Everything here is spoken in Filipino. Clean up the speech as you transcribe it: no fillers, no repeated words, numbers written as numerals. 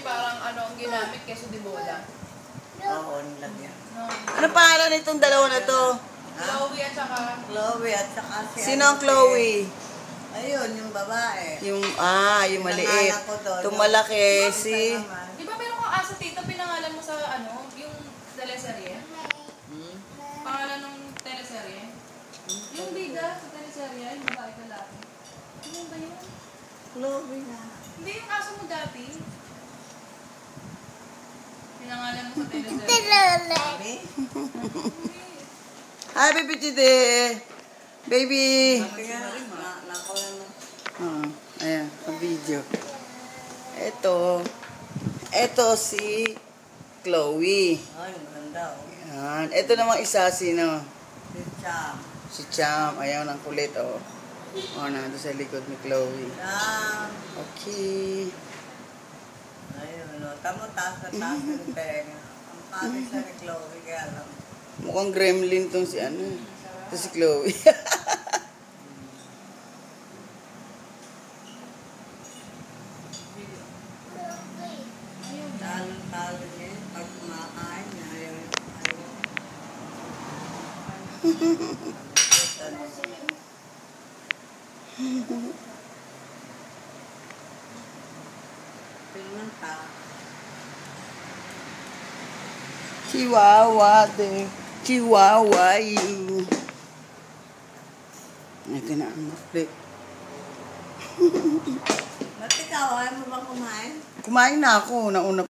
parang ano ang ginamit, queso de bola. Oo, nilagyan. No. Ano pangalan itong dalawa na to? Chloe at saka... Chloe at saka si... Sino ang Chloe? Ayun, yung babae. Yung maliit. Pinangalan ko doon. Itong malaki, Isa si... naman. Di ba meron kang aso tito, pinangalan mo sa ano, yung teleserye? Hmm? Pangalan ng teleserye? Yung bida sa teleserye, yung babae kalaki. Ano ba yun? Chloe na. Hindi yung aso mo dati. Pinangalan mo sa teleserye. Sabi? Happy birthday! Baby! Kaya, nakuha na. Ayan, ang video. Ito si Chloe. Ay, maganda oh. Yan. Ito namang isa, sino? Si Cham. Si Cham. Ayan, ang kulit, oh. Nandun sa likod ni Chloe. Cham. Okay. Ayun, no. Tamo taas na taas yung tenga. Ang pangit na ni Chloe, kaya lang. Mukhang gremlin tong si ano. Ito si Chloe. Talo niya, pag kumakain niya, ayaw. Tingnan ka. Chihuahua de. Chihuahua you. Ito na ang flip. Ba't ikaw, ayaw mo bang kumain? Kumain na ako. Nauna